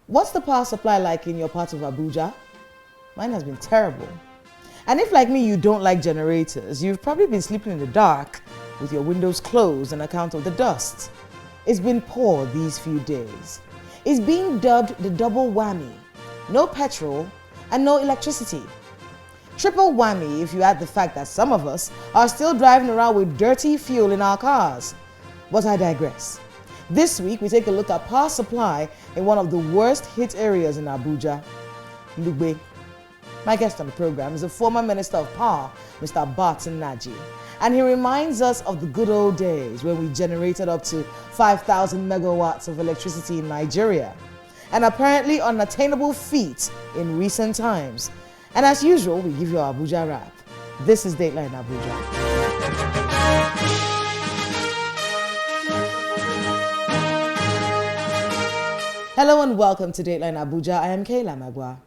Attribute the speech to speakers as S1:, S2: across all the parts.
S1: What's the power supply like in your part of Abuja? Mine has been terrible. And if, like me, you don't like generators, you've probably been sleeping in the dark with your windows closed on account of the dust. It's been poor these few days. It's being dubbed the double whammy. No petrol and no electricity. Triple whammy if you add the fact that some of us are still driving around with dirty fuel in our cars. But I digress. This week, we take a look at power supply in one of the worst hit areas in Abuja, Lugbe. My guest on the program is the former Minister of Power, Mr. Barton Naji, and he reminds us of the good old days when we generated up to 5,000 megawatts of electricity in Nigeria, an apparently unattainable feat in recent times. And as usual, we give you our Abuja wrap. This is Dateline Abuja. Hello and welcome to Dateline Abuja. I am Kayla Magwa.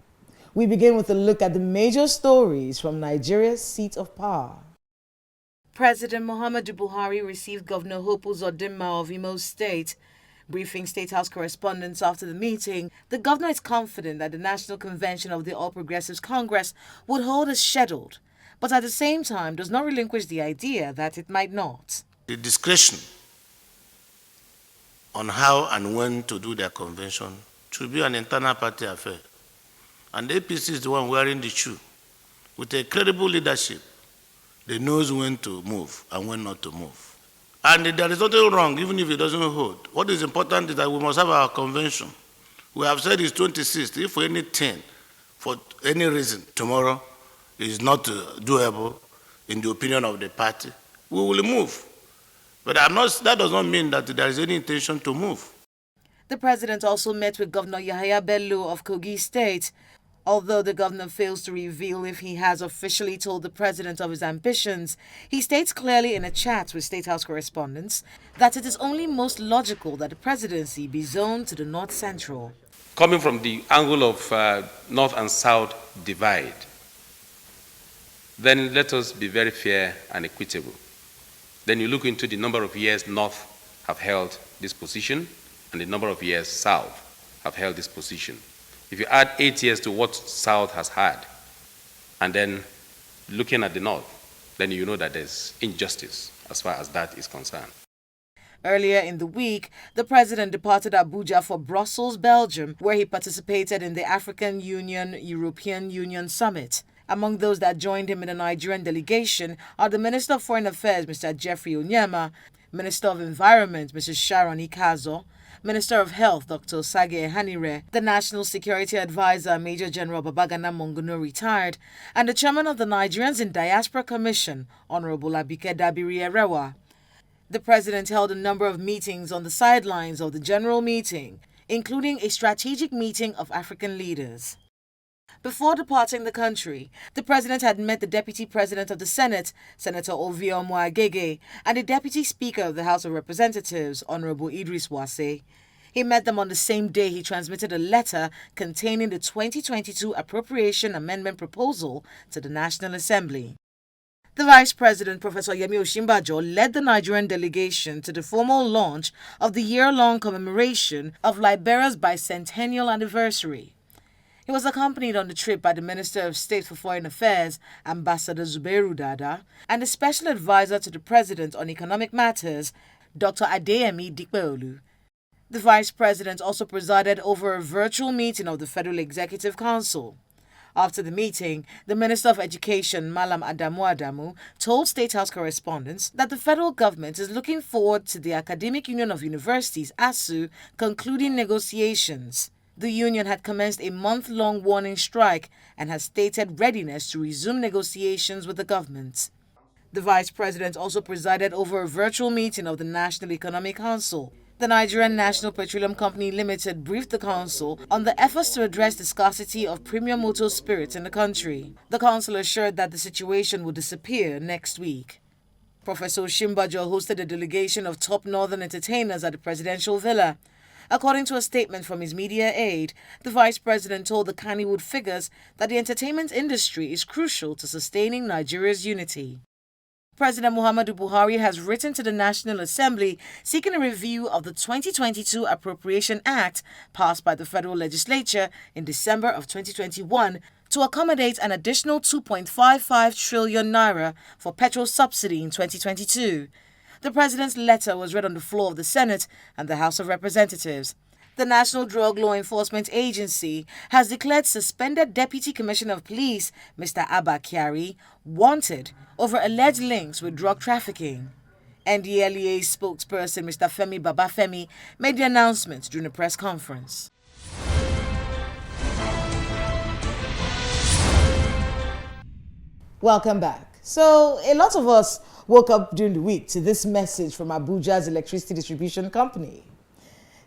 S1: We begin with a look at the major stories from Nigeria's seat of power. President Muhammadu Buhari received Governor Hope Uzodinma of Imo State. Briefing State House correspondents after the meeting, the governor is confident that the National Convention of the All Progressives Congress would hold as scheduled, but at the same time does not relinquish the idea that it might not.
S2: The discretion on how and when to do their convention should be an internal party affair. And the APC is the one wearing the shoe. With a credible leadership, they knows when to move and when not to move. And there is nothing wrong, even if it doesn't hold. What is important is that we must have our convention. We have said it's 26th. If for anything, for any reason, tomorrow is not doable in the opinion of the party, we will move. But that does not mean that there is any intention to move.
S1: The president also met with Governor Yahaya Bello of Kogi State. Although the governor fails to reveal if he has officially told the president of his ambitions, he states clearly in a chat with State House correspondents that it is only most logical that the presidency be zoned to the North Central.
S3: Coming from the angle of North and South divide, then let us be very fair and equitable. Then you look into the number of years North have held this position and the number of years South have held this position. If you add 8 years to what South has had, and then looking at the North, then you know that there's injustice as far as that is concerned.
S1: Earlier in the week, the president departed Abuja for Brussels, Belgium, where he participated in the African Union-European Union Summit. Among those that joined him in the Nigerian delegation are the Minister of Foreign Affairs, Mr. Jeffrey Onyema, Minister of Environment, Mrs. Sharon Ikazo, Minister of Health, Dr. Sage Hanire, the National Security Advisor, Major General Babagana Monguno, retired, and the Chairman of the Nigerians in Diaspora Commission, Honorable Abike Dabiri Erewa. The president held a number of meetings on the sidelines of the general meeting, including a strategic meeting of African leaders. Before departing the country, the president had met the Deputy President of the Senate, Senator Ovio Agege, and the Deputy Speaker of the House of Representatives, Honorable Idris Wase. He met them on the same day he transmitted a letter containing the 2022 Appropriation Amendment Proposal to the National Assembly. The Vice President, Professor Yemi Osinbajo, led the Nigerian delegation to the formal launch of the year-long commemoration of Liberia's bicentennial anniversary. He was accompanied on the trip by the Minister of State for Foreign Affairs, Ambassador Zubairu Dada, and the Special Advisor to the President on Economic Matters, Dr. Adeyemi Dikpeolu. The Vice President also presided over a virtual meeting of the Federal Executive Council. After the meeting, the Minister of Education, Malam Adamu Adamu, told State House correspondents that the federal government is looking forward to the Academic Union of Universities, ASU, concluding negotiations. The union had commenced a month-long warning strike and has stated readiness to resume negotiations with the government. The Vice President also presided over a virtual meeting of the National Economic Council. The Nigerian National Petroleum Company Limited briefed the council on the efforts to address the scarcity of premium motor spirits in the country. The council assured that the situation would disappear next week. Professor Shimbajo hosted a delegation of top northern entertainers at the presidential villa. According to a statement from his media aide, the vice president told the Kannywood figures that the entertainment industry is crucial to sustaining Nigeria's unity. President Muhammadu Buhari has written to the National Assembly seeking a review of the 2022 Appropriation Act passed by the federal legislature in December of 2021 to accommodate an additional 2.55 trillion naira for petrol subsidy in 2022. The president's letter was read on the floor of the Senate and the House of Representatives. The National Drug Law Enforcement Agency has declared suspended Deputy Commissioner of Police, Mr. Abba Kyari, wanted over alleged links with drug trafficking. NDLEA spokesperson Mr. Femi Babafemi made the announcement during a press conference. Welcome back. So, a lot of us woke up during the week to this message from Abuja's electricity distribution company.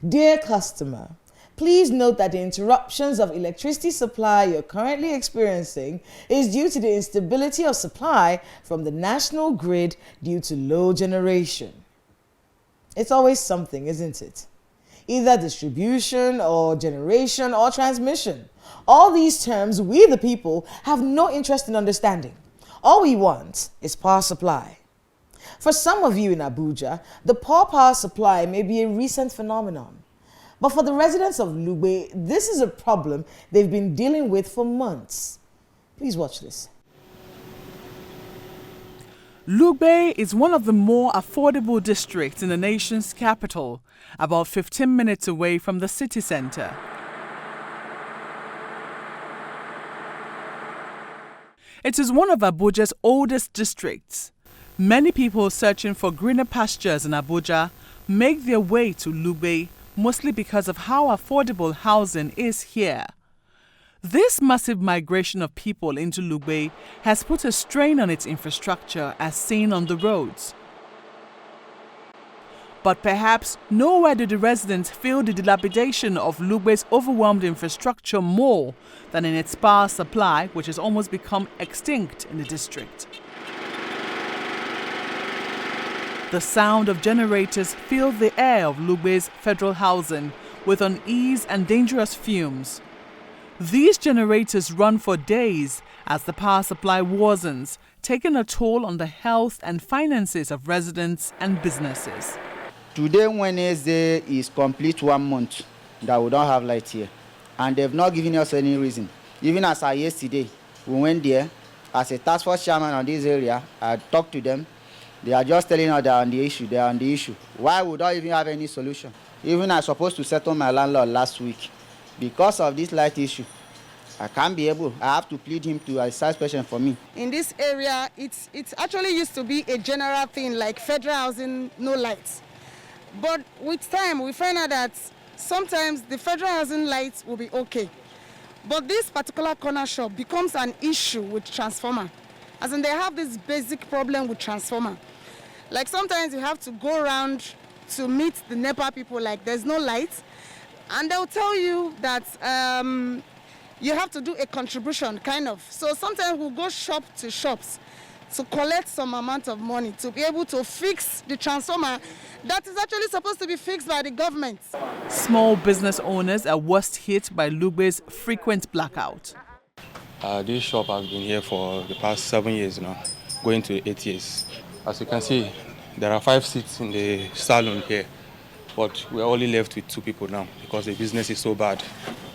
S1: Dear customer, please note that the interruptions of electricity supply you're currently experiencing is due to the instability of supply from the national grid due to low generation. It's always something, isn't it? Either distribution or generation or transmission. All these terms we the people have no interest in understanding. All we want is power supply. For some of you in Abuja, the poor power supply may be a recent phenomenon. But for the residents of Lugbe, this is a problem they've been dealing with for months. Please watch this.
S4: Lugbe is one of the more affordable districts in the nation's capital, about 15 minutes away from the city center. It is one of Abuja's oldest districts. Many people searching for greener pastures in Abuja make their way to Lugbe, mostly because of how affordable housing is here. This massive migration of people into Lugbe has put a strain on its infrastructure as seen on the roads. But perhaps nowhere do the residents feel the dilapidation of Lugbe's overwhelmed infrastructure more than in its power supply, which has almost become extinct in the district. The sound of generators filled the air of Lugbe's federal housing with unease and dangerous fumes. These generators run for days as the power supply worsens, taking a toll on the health and finances of residents and businesses.
S5: Today, Wednesday, is complete 1 month that we don't have light here. And they've not given us any reason. Even as yesterday, we went there. As a task force chairman on this area, I talked to them. They are just telling us they are on the issue. They are on the issue. Why would I even have any solution? Even I was supposed to settle my landlord last week. Because of this light issue, I can't be able. I have to plead him to exercise patience for me.
S6: In this area, it's actually used to be a general thing like federal housing, no lights. But with time, we find out that sometimes the federal housing lights will be okay. But this particular corner shop becomes an issue with transformer. As in, they have this basic problem with transformer. Like sometimes you have to go around to meet the NEPA people, like there's no lights. And they'll tell you that you have to do a contribution, kind of. So sometimes we'll go shop to shops to collect some amount of money to be able to fix the transformer that is actually supposed to be fixed by the government.
S4: Small business owners are worst hit by Lugbe's frequent blackout.
S7: This shop has been here for the past 7 years now, going to 8 years. As you can see, there are 5 seats in the salon here, but we're only left with 2 people now because the business is so bad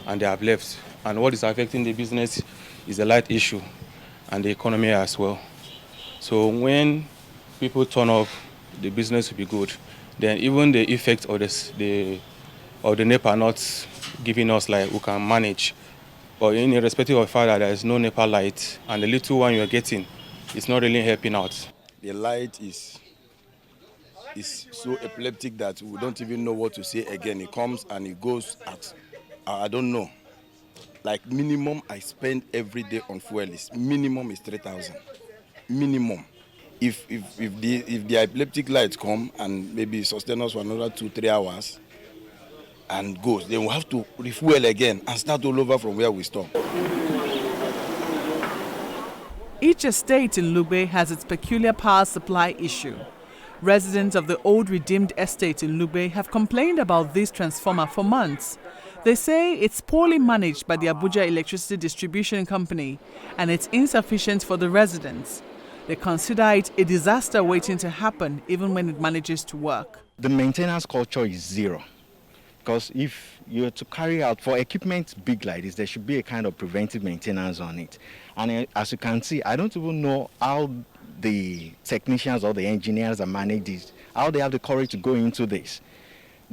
S7: and they have left. And what is affecting the business is the light issue and the economy as well. So when people turn off, the business will be good. Then even the effect of the NEPA not giving us light, we can manage. But irrespective of the fact that there is no NEPA light and the little one you're getting, it's not really helping out.
S8: The light is so epileptic that we don't even know what to say again. It comes and it goes at, I don't know. Like minimum I spend every day on fuel is minimum is 3,000. Minimum. If the epileptic lights come and maybe sustain us for another 2-3 hours and goes, then we'll have to refuel again and start all over from where we stop.
S4: Each estate in Lugbe has its peculiar power supply issue. Residents of the old redeemed estate in Lugbe have complained about this transformer for months. They say it's poorly managed by the Abuja Electricity Distribution Company and it's insufficient for the residents. They consider it a disaster waiting to happen even when it manages to work.
S9: The maintenance culture is zero. Because if you're to carry out, for equipment big like this, there should be a kind of preventive maintenance on it. And as you can see, I don't even know how the technicians or the engineers that manage this, how they have the courage to go into this.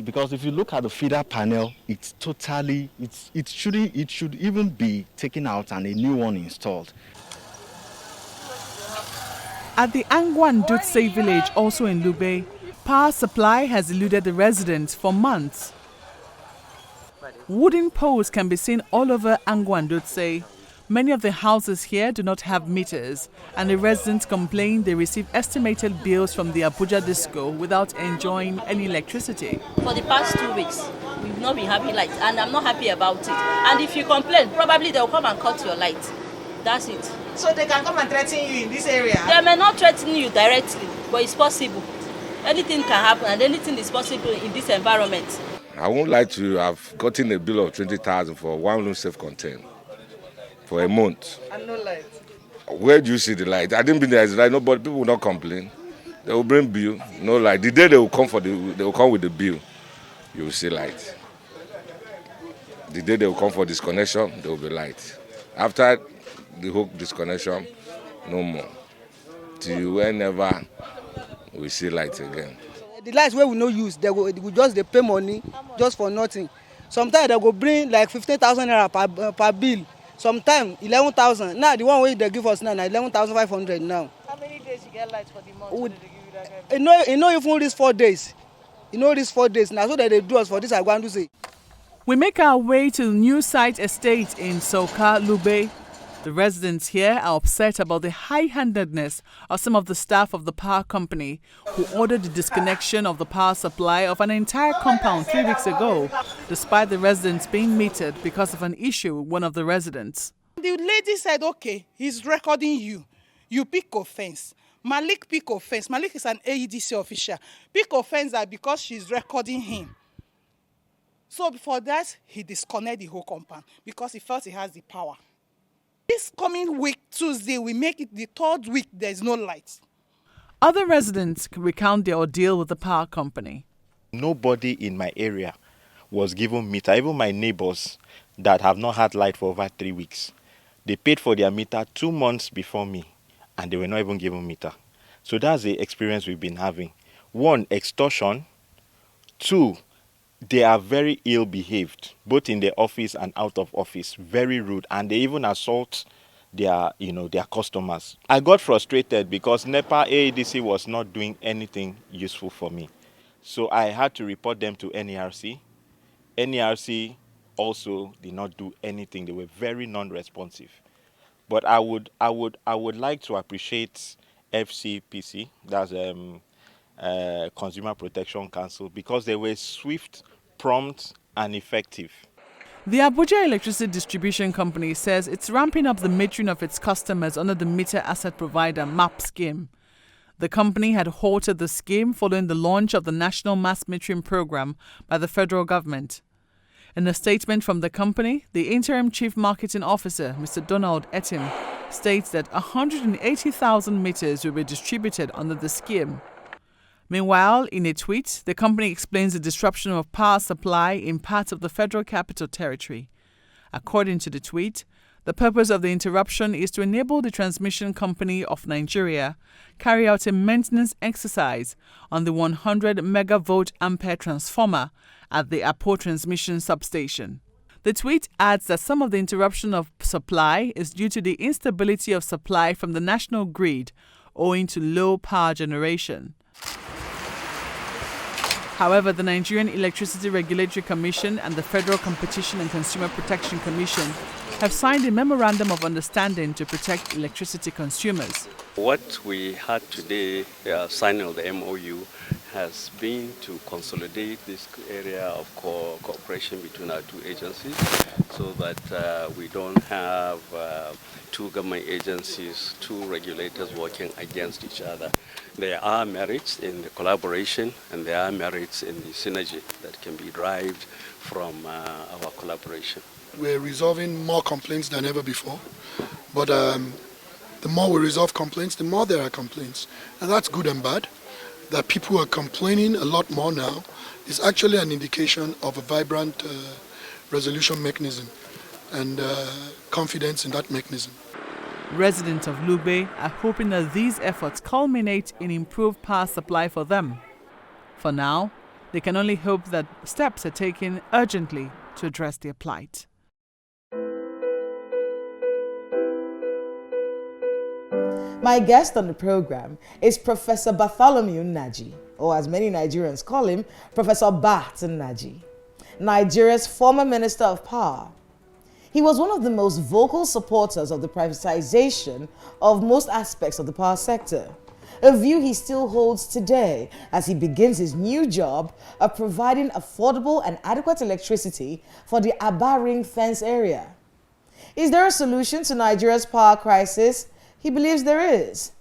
S9: Because if you look at the feeder panel, it's totally, it should even be taken out and a new one installed.
S4: At the Angwan Dutse village, also in Lugbe, power supply has eluded the residents for months. Wooden poles can be seen all over Angwan Dutse. Many of the houses here do not have meters, and the residents complain they receive estimated bills from the Abuja disco without enjoying any electricity.
S10: For the past 2 weeks, we've not been having light, and I'm not happy about it. And if you complain, probably they'll come and cut your light. That's it.
S1: So they can come and threaten you in this area?
S10: They may not threaten you directly, but it's possible. Anything can happen, and anything is possible in this environment.
S11: I won't lie to you, I've gotten a bill of 20,000 for one room self-contained for a month.
S1: And no light?
S11: Where do you see the light? I didn't bring the light, no, but people will not complain. They will bring bill, no light. The day they will come they will come with the bill, you will see light. The day they will come for disconnection, there will be light. After the whole disconnection, no more. Till whenever we see light again.
S12: The lights where we no use, they just pay money just for nothing. Sometimes they go bring like 15,000 naira per bill. Sometimes 11,000. Now the one way they give us now 11,500 now.
S1: How many days you get light for the month?
S12: They give you that kind of... You know even these 4 days. You know these 4 days. Now so that they do us for this I want to say.
S4: We make our way to the New Site Estate in Soka, Lugbe. The residents here are upset about the high-handedness of some of the staff of the power company who ordered the disconnection of the power supply of an entire compound 3 weeks ago, despite the residents being metered because of an issue with one of the residents.
S13: The lady said, okay, he's recording you. You pick offense. Malik pick offense. Malik is an AEDC official. Pick offense that because she's recording him. So before that, he disconnected the whole compound because he felt he has the power. This coming week, Tuesday, we make it the 3rd week there's no light.
S4: Other residents recount their ordeal with the power company.
S14: Nobody in my area was given meter, even my neighbors that have not had light for over 3 weeks. They paid for their meter 2 months before me, and they were not even given meter. So that's the experience we've been having. 1, extortion. 2, they are very ill behaved, both in the office and out of office, very rude, and they even assault their customers. I got frustrated because NEPA AEDC was not doing anything useful for me. So I had to report them to NERC. NERC also did not do anything. They were very non-responsive. But I would like to appreciate FCPC, that's Consumer Protection Council, because they were swift, prompt, and effective.
S4: The Abuja Electricity Distribution Company says it's ramping up the metering of its customers under the Meter Asset Provider MAP scheme. The company had halted the scheme following the launch of the National Mass Metering Program by the federal government. In a statement from the company, the interim chief marketing officer, Mr. Donald Etim, states that 180,000 meters will be distributed under the scheme. Meanwhile, in a tweet, the company explains the disruption of power supply in parts of the Federal Capital Territory. According to the tweet, the purpose of the interruption is to enable the Transmission Company of Nigeria carry out a maintenance exercise on the 100 megavolt ampere transformer at the Apo transmission substation. The tweet adds that some of the interruption of supply is due to the instability of supply from the national grid owing to low power generation. However, the Nigerian Electricity Regulatory Commission and the Federal Competition and Consumer Protection Commission have signed a memorandum of understanding to protect electricity consumers.
S15: What we had today, signing of the MOU, has been to consolidate this area of cooperation between our two agencies so that we don't have two government agencies, two regulators working against each other. There are merits in the collaboration and there are merits in the synergy that can be derived from our collaboration.
S16: We're resolving more complaints than ever before, but the The more we resolve complaints, the more there are complaints. And that's good and bad. That people are complaining a lot more now is actually an indication of a vibrant resolution mechanism and confidence in that mechanism.
S4: Residents of Lugbe are hoping that these efforts culminate in improved power supply for them. For now, they can only hope that steps are taken urgently to address their plight.
S1: My guest on the program is Professor Bartholomew Naji, or as many Nigerians call him, Professor Bat Naji, Nigeria's former Minister of Power. He was one of the most vocal supporters of the privatization of most aspects of the power sector, a view he still holds today as he begins his new job of providing affordable and adequate electricity for the Aba Ring Fence area. Is there a solution to Nigeria's power crisis? He believes there is.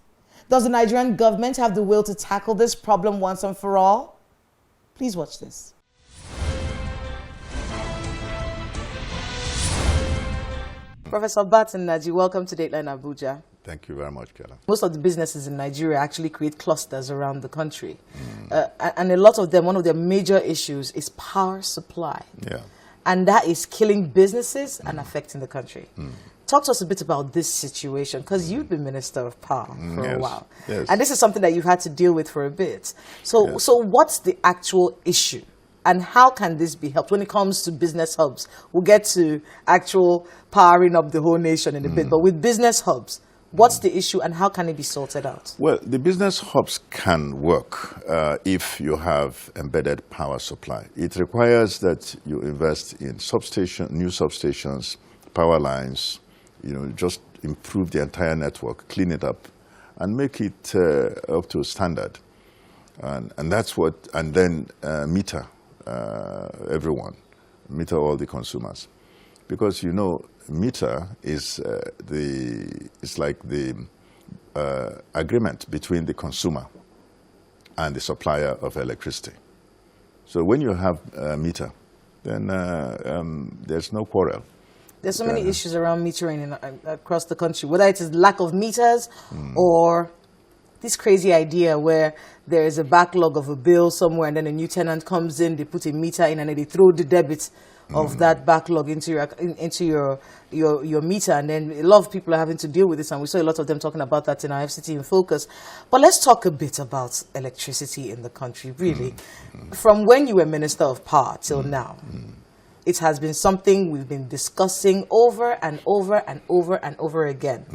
S1: Does the Nigerian government have the will to tackle this problem once and for all? Please watch this. Professor Barton Naji, welcome to Dateline Abuja.
S17: Thank you very much, Kela.
S1: Most of the businesses in Nigeria actually create clusters around the country. And a lot of them, one of their major issues is power supply.
S17: Yeah.
S1: And that is killing businesses and affecting the country. Talk to us a bit about this situation, because you've been Minister of Power for a while.
S17: Yes.
S1: And this is something that you've had to deal with for a bit. So, so what's the actual issue? And how can this be helped when it comes to business hubs? We'll get to actual powering up the whole nation in a bit. But with business hubs, what's the issue and how can it be sorted out?
S17: Well, the business hubs can work if you have embedded power supply. It requires that you invest in new substations, power lines, just improve the entire network, clean it up, and make it up to standard. And that's what, and then meter everyone, meter all the consumers. Because, meter is it's like the agreement between the consumer and the supplier of electricity. So when you have a meter, then there's no quarrel.
S1: There's so many issues around metering across the country, whether it is lack of meters or this crazy idea where there is a backlog of a bill somewhere and then a new tenant comes in, they put a meter in and then they throw the debit of that backlog into your meter, and then a lot of people are having to deal with this, and we saw a lot of them talking about that in our FCT in Focus. But let's talk a bit about electricity in the country, really. From when you were Minister of Power till now, it has been something we've been discussing over and over and over and over again.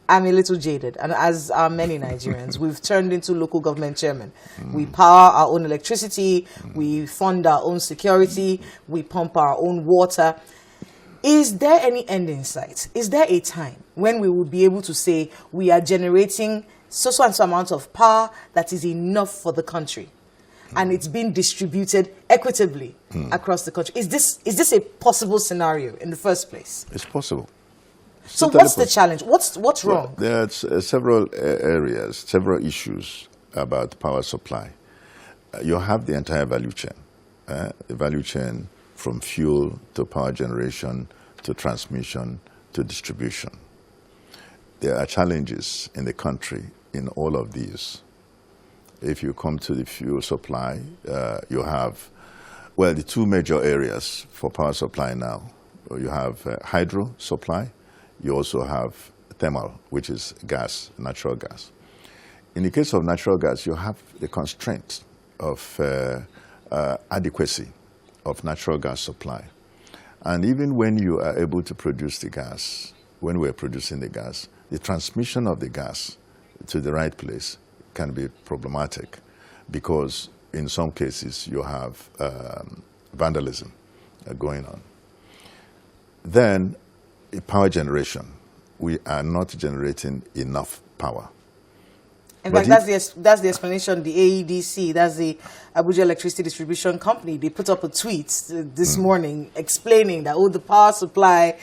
S1: I'm a little jaded, and as are many Nigerians, we've turned into local government chairmen. We power our own electricity, we fund our own security, we pump our own water. Is there any end in sight? Is there a time when we will be able to say we are generating so and so amount of power that is enough for the country, and it's being distributed equitably across the country? Is this a possible scenario in the first place?
S17: It's possible.
S1: So what's the challenge? What's wrong?
S17: There are several areas, several issues about power supply. You have the entire value chain, the value chain from fuel to power generation to transmission to distribution. There are challenges in the country in all of these. If you come to the fuel supply, you have, the two major areas for power supply now. You have hydro supply. You also have thermal, which is gas, natural gas. In the case of natural gas, you have the constraint of adequacy of natural gas supply. And even when you are able to produce the gas, when we're producing the gas, the transmission of the gas to the right place can be problematic because in some cases you have vandalism going on. Then power generation. We are not generating enough power.
S1: In fact, that's the explanation. The AEDC, that's the Abuja Electricity Distribution Company, they put up a tweet this morning explaining that the power supply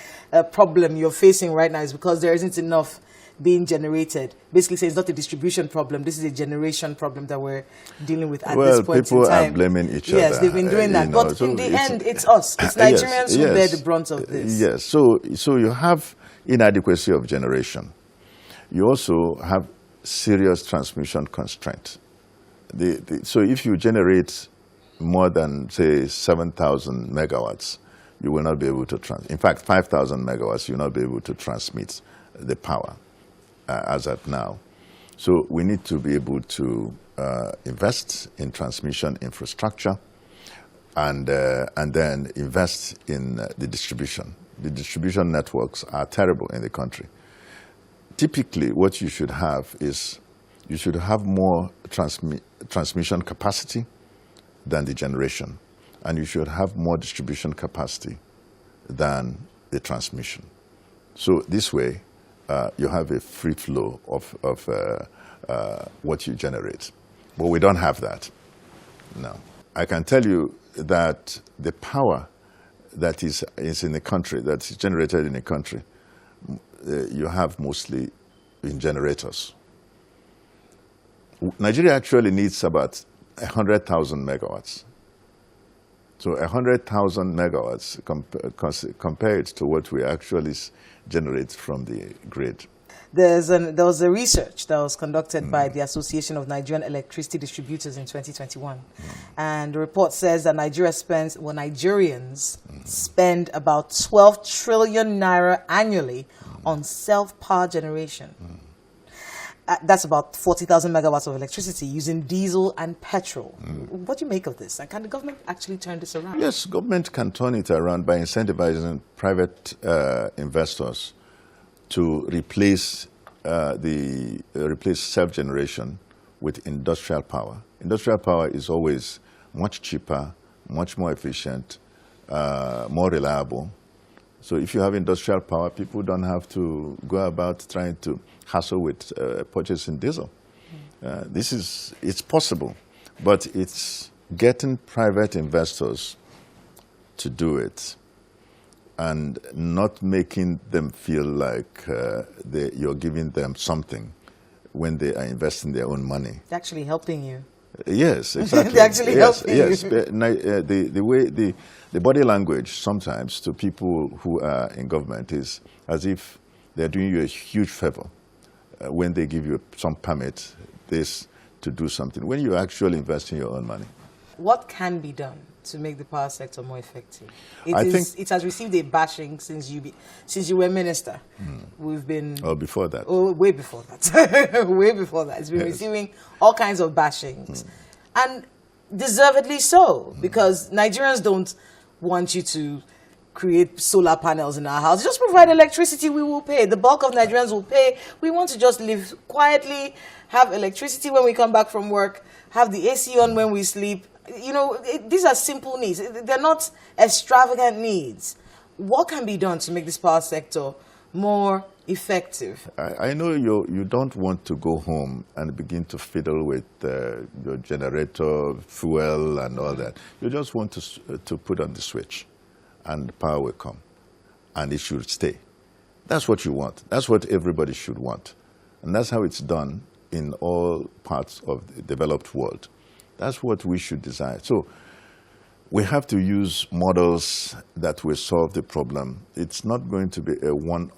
S1: problem you're facing right now is because there isn't enough being generated. Basically, say it's not a distribution problem. This is a generation problem that we're dealing with at this point in time.
S17: Well, people are blaming each other.
S1: Yes, they've been doing that. But in the end, it's us. It's Nigerians who bear the brunt of this.
S17: Yes. So you have inadequacy of generation. You also have serious transmission constraint. So if you generate more than, say, 7,000 megawatts, you will not be able to in fact, 5,000 megawatts, you will not be able to transmit the power as at now. So we need to be able to invest in transmission infrastructure and then invest in the distribution. The distribution networks are terrible in the country. Typically, what you should have is you should have more transmission capacity than the generation, and you should have more distribution capacity than the transmission. So this way, you have a free flow of what you generate. But we don't have that now. I can tell you that the power that is in the country, that is generated in the country, you have mostly in generators. Nigeria actually needs about 100,000 megawatts. So 100,000 megawatts compared to what we actually generate from the grid.
S1: There was a research that was conducted by the Association of Nigerian Electricity Distributors in 2021. And the report says that Nigerians spend about 12 trillion naira annually on self-power generation. That's about 40,000 megawatts of electricity using diesel and petrol. What do you make of this? And can the government actually turn this around?
S17: Yes, government can turn it around by incentivizing private investors to replace self-generation with industrial power. Industrial power is always much cheaper, much more efficient, more reliable. So if you have industrial power, people don't have to go about trying to hassle with purchasing diesel. It's possible, but it's getting private investors to do it and not making them feel like you're giving them something when they are investing their own money.
S1: It's actually helping you.
S17: Yes, exactly.
S1: They're actually helping you.
S17: The body language sometimes to people who are in government is as if they're doing you a huge favor when they give you some permit to do something, when you actually invest in your own money.
S1: What can be done to make the power sector more effective? It has received a bashing since you were minister. We've been...
S17: Oh, before that.
S1: Oh, way before that. Way before that. It's been receiving all kinds of bashings. And deservedly so, because Nigerians don't want you to create solar panels in our house. Just provide electricity, we will pay. The bulk of Nigerians will pay. We want to just live quietly, have electricity when we come back from work, have the AC on when we sleep. You know, these are simple needs. They're not extravagant needs. What can be done to make this power sector more effective?
S17: I know you don't want to go home and begin to fiddle with your generator, fuel, and all that. You just want to put on the switch, and power will come, and it should stay. That's what you want. That's what everybody should want. And that's how it's done in all parts of the developed world. That's what we should desire. So we have to use models that will solve the problem. It's not going to be a one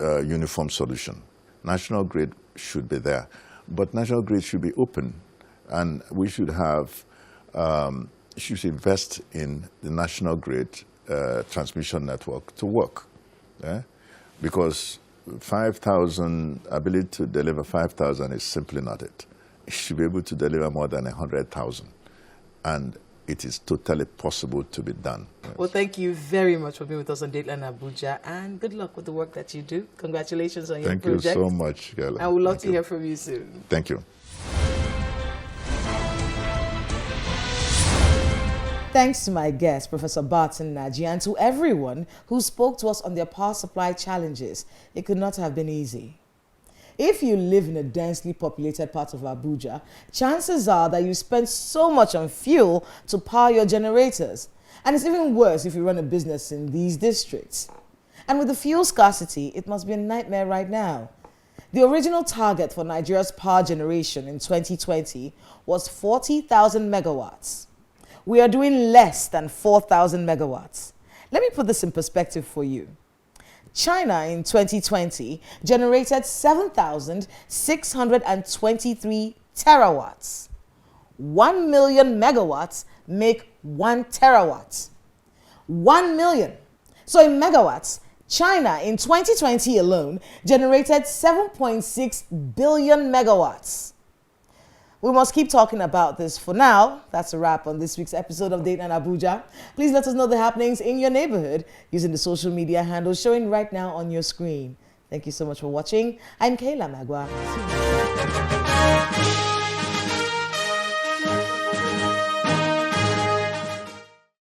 S17: uniform solution. National grid should be there, but national grid should be open, and we should have should invest in the national grid transmission network to work, because 5,000 ability to deliver 5,000 is simply not it. It should be able to deliver more than 100,000, and it is totally possible to be done. Yes.
S1: Well, thank you very much for being with us on Dateline Abuja, and good luck with the work that you do. Congratulations on your project.
S17: Thank you so much, Gala.
S1: I would love to hear from you soon.
S17: Thank you.
S1: Thanks to my guest, Professor Barton Naji, and to everyone who spoke to us on their power supply challenges. It could not have been easy. If you live in a densely populated part of Abuja, chances are that you spend so much on fuel to power your generators. And it's even worse if you run a business in these districts. And with the fuel scarcity, it must be a nightmare right now. The original target for Nigeria's power generation in 2020 was 40,000 megawatts. We are doing less than 4,000 megawatts. Let me put this in perspective for you. China in 2020 generated 7,623 terawatts. 1 million megawatts make 1 terawatt. 1 million. So in megawatts, China in 2020 alone generated 7.6 billion megawatts. We must keep talking about this. For now, that's a wrap on this week's episode of Dateline Abuja. Please let us know the happenings in your neighborhood using the social media handles showing right now on your screen. Thank you so much for watching. I'm Kayla Magwa.